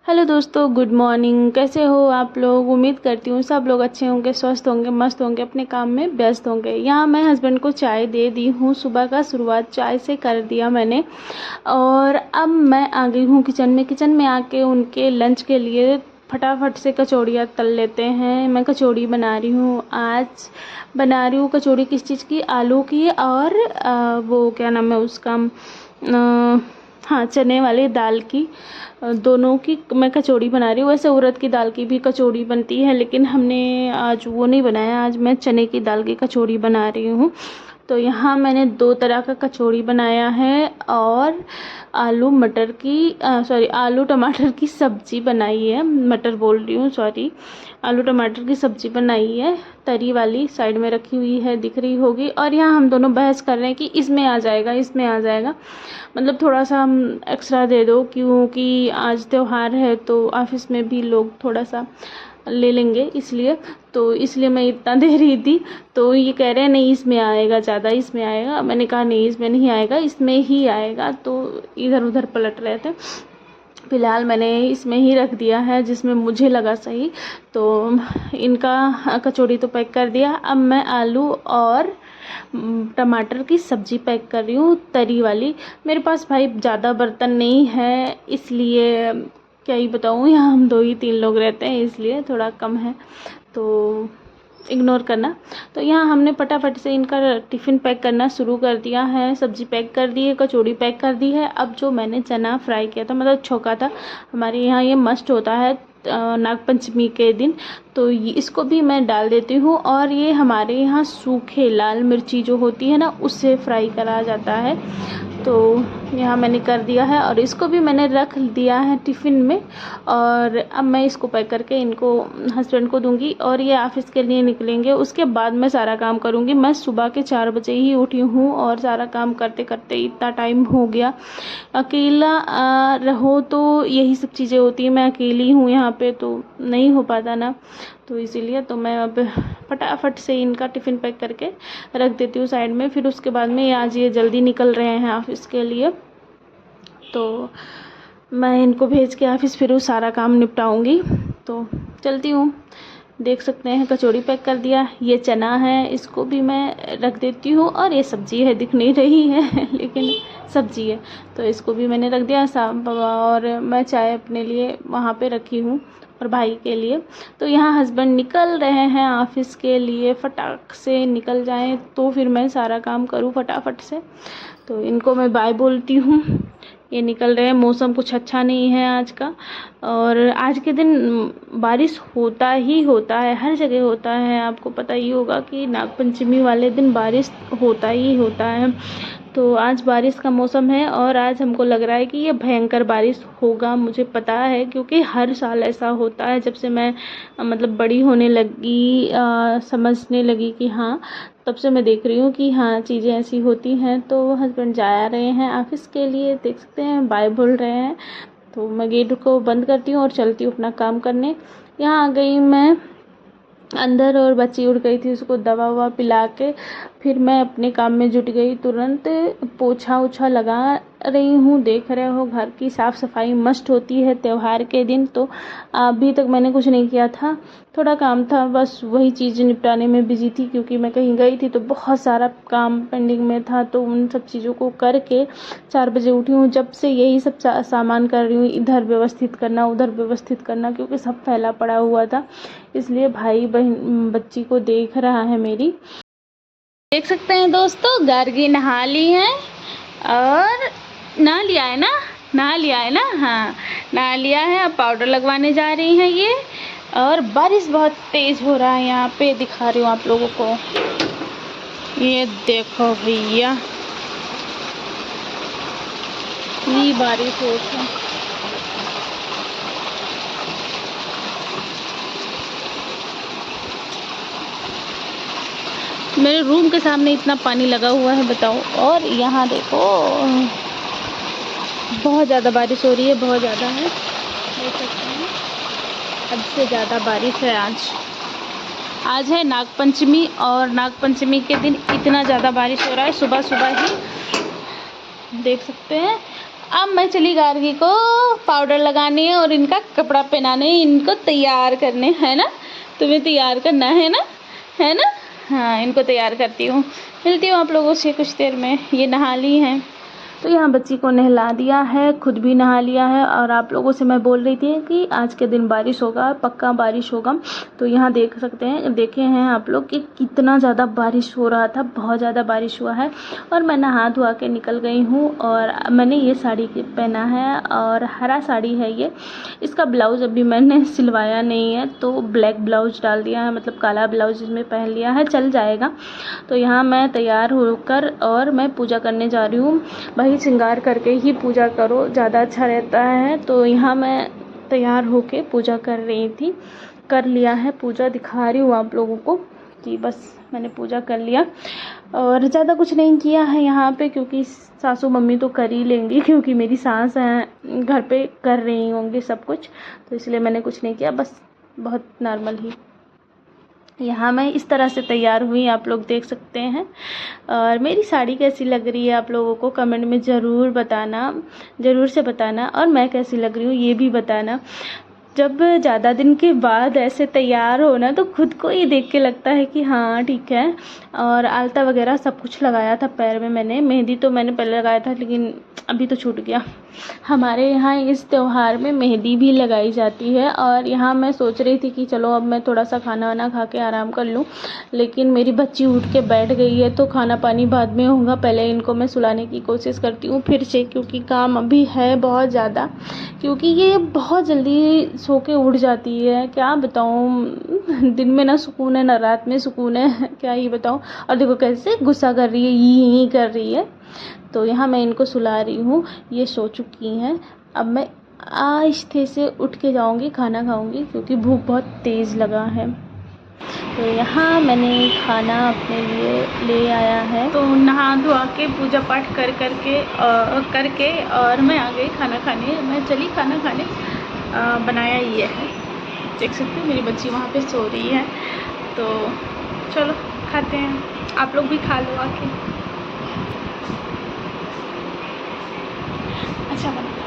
Hello दोस्तों, good morning. कैसे हो आप लोग? उम्मीद करती हूँ सब लोग अच्छे होंगे, स्वस्थ होंगे, मस्त होंगे, अपने काम में व्यस्त होंगे। यहाँ मैं हस्बैंड को चाय दे दी हूँ। सुबह का शुरुआत चाय से कर दिया मैंने और अब मैं आ गई हूँ किचन में आके उनके लंच के लिए फटाफट से कचौड़ियाँ तल लेते हैं। मैं कचौड़ी बना रही हूँ। आज बना रही हूँ कचौड़ी किस चीज़ की? आलू की और वो क्या नाम है उसका, हाँ, चने वाली दाल की। दोनों की मैं कचौड़ी बना रही हूँ। वैसे उड़द की दाल की भी कचौड़ी बनती है, लेकिन हमने आज वो नहीं बनाया। आज मैं चने की दाल की कचौड़ी बना रही हूँ। तो यहाँ मैंने दो तरह का कचौड़ी बनाया है और आलू मटर की आलू टमाटर की सब्ज़ी बनाई है। मटर बोल रही हूँ, सॉरी, आलू टमाटर की सब्ज़ी बनाई है। तरी वाली साइड में रखी हुई है, दिख रही होगी। और यहाँ हम दोनों बहस कर रहे हैं कि इसमें आ जाएगा, इसमें आ जाएगा, मतलब थोड़ा सा हम एक्स्ट्रा दे दो, क्योंकि आज त्योहार है तो ऑफिस में भी लोग थोड़ा सा ले लेंगे, इसलिए मैं इतना दे रही थी। तो ये कह रहे हैं नहीं इसमें आएगा ज़्यादा, इसमें आएगा। मैंने कहा नहीं, इसमें नहीं आएगा, इसमें ही आएगा। तो इधर उधर पलट रहे थे। फ़िलहाल मैंने इसमें ही रख दिया है जिसमें मुझे लगा सही। तो इनका कचौड़ी तो पैक कर दिया। अब मैं आलू और टमाटर की सब्ज़ी पैक कर रही हूँ, तरी वाली। मेरे पास भाई ज़्यादा बर्तन नहीं है, इसलिए क्या ही बताऊँ। यहाँ हम 2 ही 3 लोग रहते हैं, इसलिए थोड़ा कम है, तो इग्नोर करना। तो यहाँ हमने फटाफट से इनका टिफ़िन पैक करना शुरू कर दिया है। सब्ज़ी पैक कर दी है, कचौड़ी पैक कर दी है। अब जो मैंने चना फ्राई किया था, मतलब छोका था, हमारे यहाँ ये मस्ट होता है नागपंचमी के दिन, तो इसको भी मैं डाल देती हूँ। और ये हमारे यहाँ सूखे लाल मिर्ची जो होती है ना, उससे फ्राई करा जाता है। तो यहाँ मैंने कर दिया है और इसको भी मैंने रख दिया है टिफ़िन में। और अब मैं इसको पैक करके इनको हस्बैंड को दूंगी और ये ऑफिस के लिए निकलेंगे। उसके बाद मैं सारा काम करूँगी। मैं सुबह के 4 बजे ही उठी हूँ और सारा काम करते करते इतना टाइम हो गया। अकेला रहो तो यही सब चीज़ें होती हैं। मैं अकेली हूँ यहाँ पे, तो नहीं हो पाता ना, तो इसीलिए तो मैं अब फटाफट से इनका टिफ़िन पैक करके रख देती हूँ साइड में। फिर उसके बाद में आज ये जल्दी निकल रहे हैं ऑफिस के लिए, तो मैं इनको भेज के ऑफिस फिर वो सारा काम निपटाऊंगी। तो चलती हूँ। देख सकते हैं कचौड़ी पैक कर दिया। ये चना है, इसको भी मैं रख देती हूँ। और ये सब्ज़ी है, दिख नहीं रही है लेकिन सब्ज़ी है, तो इसको भी मैंने रख दिया। और मैं चाय अपने लिए वहाँ पे रखी हूँ और भाई के लिए। तो यहाँ हस्बैंड निकल रहे हैं ऑफिस के लिए। फटाक से निकल जाएं तो फिर मैं सारा काम करूँ फटाफट से। तो इनको मैं बाय बोलती हूँ। ये निकल रहे हैं। मौसम कुछ अच्छा नहीं है आज का, और आज के दिन बारिश होता ही होता है, हर जगह होता है। आपको पता ही होगा कि नागपंचमी वाले दिन बारिश होता ही होता है। तो आज बारिश का मौसम है और आज हमको लग रहा है कि ये भयंकर बारिश होगा। मुझे पता है क्योंकि हर साल ऐसा होता है। जब से मैं मतलब बड़ी होने लगी, समझने लगी कि हाँ, तब से मैं देख रही हूँ कि हाँ, चीज़ें ऐसी होती हैं। तो हस्बैंड जा रहे हैं ऑफिस के लिए, देख सकते हैं, बाय बोल रहे हैं। तो मैं गेट को बंद करती हूँ और चलती हूँ अपना काम करने। यहाँ आ गई मैं अंदर और बच्ची उठ गई थी, उसको दवा ववा पिला के फिर मैं अपने काम में जुट गई। तुरंत पोछा ओछा लगा रही हूँ। देख रहे हो घर की साफ़ सफाई मस्ट होती है त्योहार के दिन। तो अभी तक मैंने कुछ नहीं किया था, थोड़ा काम था, बस वही चीज़ें निपटाने में बिजी थी क्योंकि मैं कहीं गई थी तो बहुत सारा काम पेंडिंग में था। तो उन सब चीज़ों को करके 4 बजे उठी हूँ। जब से यही सब सामान कर रही हूँ, इधर व्यवस्थित करना, उधर व्यवस्थित करना, क्योंकि सब फैला पड़ा हुआ था। इसलिए भाई बहन बच्ची को देख रहा है मेरी। देख सकते हैं दोस्तों, गार्गी नहा ली है और नहा लिया है ना, नहा लिया है ना, हाँ, नहा लिया है। अब पाउडर लगवाने जा रही हैं ये। और बारिश बहुत तेज़ हो रहा है यहाँ पे, दिखा रही हूँ आप लोगों को। ये देखो भैया, ये बारिश हो रही है। मेरे रूम के सामने इतना पानी लगा हुआ है, बताओ। और यहाँ देखो, बहुत ज़्यादा बारिश हो रही है, बहुत ज़्यादा है, देख सकते हैं, हद से ज़्यादा बारिश है आज है नागपंचमी। और नागपंचमी के दिन इतना ज़्यादा बारिश हो रहा है, सुबह सुबह ही, देख सकते हैं। अब मैं चली गार्गी को पाउडर लगाने और इनका कपड़ा पहनाने, इनको तैयार करने, है ना। तुम्हें तैयार करना है ना, है ना। हाँ, इनको तैयार करती हूँ, मिलती हूँ आप लोगों से कुछ देर में। ये नहा ली हैं, तो यहाँ बच्ची को नहला दिया है, खुद भी नहा लिया है। और आप लोगों से मैं बोल रही थी कि आज के दिन बारिश होगा, पक्का बारिश होगा। तो यहाँ देख सकते हैं, देखे हैं आप लोग कि कितना ज़्यादा बारिश हो रहा था, बहुत ज़्यादा बारिश हुआ है। और मैं नहा धोआ के निकल गई हूँ। और मैंने ये साड़ी पहना है और हरा साड़ी है ये। इसका ब्लाउज़ अभी मैंने सिलवाया नहीं है, तो ब्लैक ब्लाउज डाल दिया है, मतलब काला ब्लाउज इसमें पहन लिया है, चल जाएगा। तो यहाँ मैं तैयार होकर और मैं पूजा करने जा रही हूँ। भाई श्रृंगार करके ही पूजा करो, ज़्यादा अच्छा रहता है। तो यहाँ मैं तैयार होके पूजा कर रही थी, कर लिया है पूजा, दिखा रही हूँ आप लोगों को कि बस मैंने पूजा कर लिया। और ज़्यादा कुछ नहीं किया है यहाँ पे, क्योंकि सासू मम्मी तो कर ही लेंगी, क्योंकि मेरी सास हैं घर पे, कर रही होंगी सब कुछ, तो इसलिए मैंने कुछ नहीं किया, बस बहुत नॉर्मल ही। यहाँ मैं इस तरह से तैयार हुई, आप लोग देख सकते हैं। और मेरी साड़ी कैसी लग रही है आप लोगों को कमेंट में ज़रूर बताना, ज़रूर से बताना। और मैं कैसी लग रही हूँ ये भी बताना। जब ज़्यादा दिन के बाद ऐसे तैयार होना तो खुद को ही देख के लगता है कि हाँ ठीक है। और आलता वगैरह सब कुछ लगाया था पैर में मैंने, मेहंदी तो मैंने पहले लगाया था लेकिन अभी तो छूट गया। हमारे यहाँ इस त्यौहार में मेहंदी भी लगाई जाती है। और यहाँ मैं सोच रही थी कि चलो अब मैं थोड़ा सा खाना वाना खा के आराम कर लूँ, लेकिन मेरी बच्ची उठ के बैठ गई है, तो खाना पानी बाद में होगा। पहले इनको मैं सुलाने की कोशिश करती हूँ फिर से, क्योंकि काम अभी है बहुत ज़्यादा, क्योंकि ये बहुत जल्दी सो के उठ जाती है। क्या बताऊँ, दिन में ना सुकून है ना रात में सुकून है, क्या ही बताऊँ। और देखो कैसे गुस्सा कर रही है, यही कर रही है। तो यहाँ मैं इनको सुला रही हूँ, ये सो चुकी हैं। अब मैं आहिस्ते से उठ के जाऊँगी, खाना खाऊँगी, क्योंकि भूख बहुत तेज़ लगा है। तो यहाँ मैंने खाना अपने लिए ले आया है, तो नहा धोआ के पूजा पाठ करके और मैं आ गई खाना खाने। मैं चली खाना खाने, बनाया ये है, देख सकते हो मेरी बच्ची वहाँ पे सो रही है। तो चलो खाते हैं, आप लोग भी खा लो आके। अच्छा बना।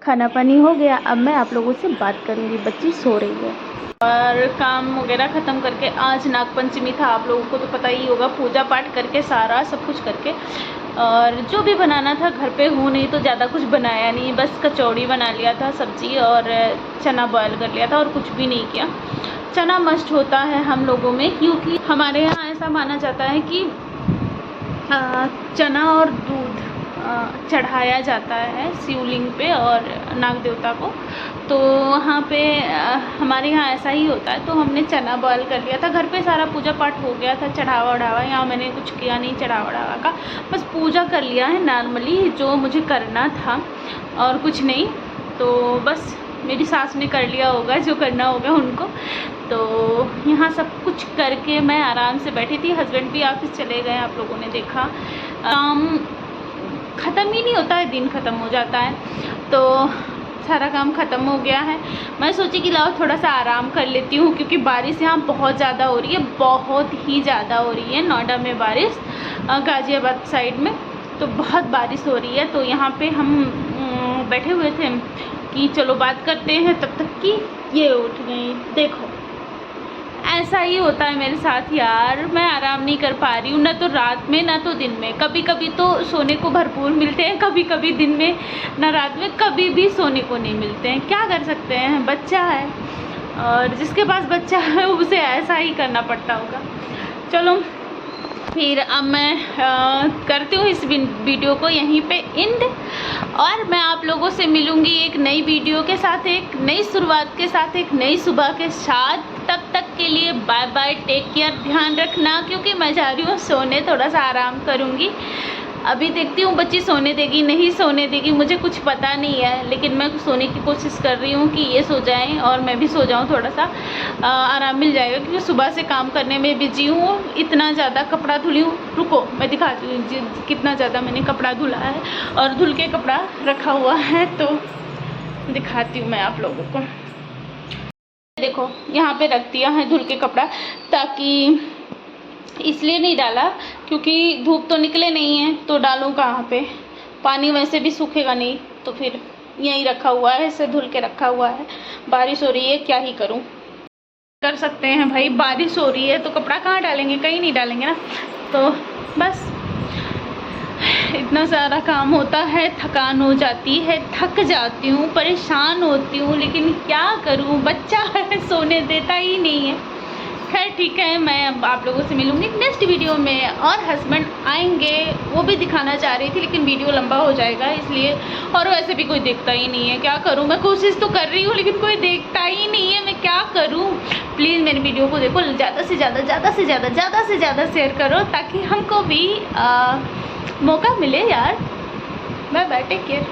खाना पानी हो गया, अब मैं आप लोगों से बात करूँगी, बच्ची सो रही है। और काम वगैरह ख़त्म करके, आज नागपंचमी था, आप लोगों को तो पता ही होगा, पूजा पाठ करके सारा सब कुछ करके, और जो भी बनाना था घर पे हूँ नहीं तो ज़्यादा कुछ बनाया नहीं, बस कचौड़ी बना लिया था, सब्ज़ी और चना बॉयल कर लिया था, और कुछ भी नहीं किया। चना मस्ट होता है हम लोगों में, क्योंकि हमारे यहाँ ऐसा माना जाता है कि चना और दूध चढ़ाया जाता है शिवलिंग पे और नाग देवता को। तो वहाँ पे हमारे यहाँ ऐसा ही होता है। तो हमने चना बॉयल कर लिया था, घर पे सारा पूजा पाठ हो गया था, चढ़ावा वढ़ावा यहाँ मैंने कुछ किया नहीं, चढ़ावा वढ़ावा का बस पूजा कर लिया है नॉर्मली, जो मुझे करना था और कुछ नहीं। तो बस मेरी सास ने कर लिया होगा जो करना होगा उनको। तो यहाँ सब कुछ करके मैं आराम से बैठी थी। हस्बैंड भी ऑफिस चले गए, आप लोगों ने देखा। काम ख़त्म ही नहीं होता है, दिन ख़त्म हो जाता है, तो सारा काम ख़त्म हो गया है। मैं सोची कि लाओ थोड़ा सा आराम कर लेती हूँ, क्योंकि बारिश यहाँ बहुत ज़्यादा हो रही है, बहुत ही ज़्यादा हो रही है। नोएडा में बारिश, गाज़ियाबाद साइड में तो बहुत बारिश हो रही है। तो यहाँ पे हम बैठे हुए थे कि चलो बात करते हैं, तब तक कि ये उठ गई। देखो ऐसा ही होता है मेरे साथ यार, मैं आराम नहीं कर पा रही हूँ, ना तो रात में ना तो दिन में। कभी कभी तो सोने को भरपूर मिलते हैं, कभी कभी दिन में, ना रात में, कभी भी सोने को नहीं मिलते हैं। क्या कर सकते हैं, बच्चा है, और जिसके पास बच्चा है उसे ऐसा ही करना पड़ता होगा। चलो फिर अब मैं करती हूँ इस वीडियो को यहीं पे एंड, और मैं आप लोगों से मिलूँगी एक नई वीडियो के साथ, एक नई शुरुआत के साथ, एक नई सुबह के साथ। तब तक के लिए बाय बाय, टेक केयर, ध्यान रखना, क्योंकि मैं जा रही हूँ सोने, थोड़ा सा आराम करूँगी। अभी देखती हूँ बच्ची सोने देगी नहीं सोने देगी, मुझे कुछ पता नहीं है, लेकिन मैं सोने की कोशिश कर रही हूँ कि ये सो जाएं और मैं भी सो जाऊँ, थोड़ा सा आराम मिल जाएगा, क्योंकि सुबह से काम करने में बिजी हूँ। इतना ज़्यादा कपड़ा धुली हूँ, रुको मैं दिखाती हूँ कितना ज़्यादा मैंने कपड़ा धुला है, और धुल के कपड़ा रखा हुआ है, तो दिखाती हूँ मैं आप लोगों को। देखो यहाँ पे रख दिया है धुल के कपड़ा, ताकि इसलिए नहीं डाला क्योंकि धूप तो निकले नहीं है, तो डालूँ कहाँ पे, पानी वैसे भी सूखेगा नहीं, तो फिर यहीं रखा हुआ है, इसे धुल के रखा हुआ है। बारिश हो रही है, क्या ही करूँ, कर सकते हैं भाई, बारिश हो रही है तो कपड़ा कहाँ डालेंगे, कहीं नहीं डालेंगे ना। तो बस इतना सारा काम होता है, थकान हो जाती है, थक जाती हूँ, परेशान होती हूँ, लेकिन क्या करूँ, बच्चा है सोने देता ही नहीं है। खैर ठीक है, मैं अब आप लोगों से मिलूँगी नेक्स्ट वीडियो में, और हस्बैंड आएंगे, वो भी दिखाना चाह रही थी लेकिन वीडियो लंबा हो जाएगा इसलिए, और वैसे भी कोई देखता ही नहीं है, क्या करूँ, मैं कोशिश तो कर रही हूँ लेकिन कोई देखता ही नहीं है, मैं क्या करूँ। प्लीज़ मेरी वीडियो को देखो, ज़्यादा से ज़्यादा शेयर करो ताकि हमको भी मौका मिले यार। Bye bye, take care.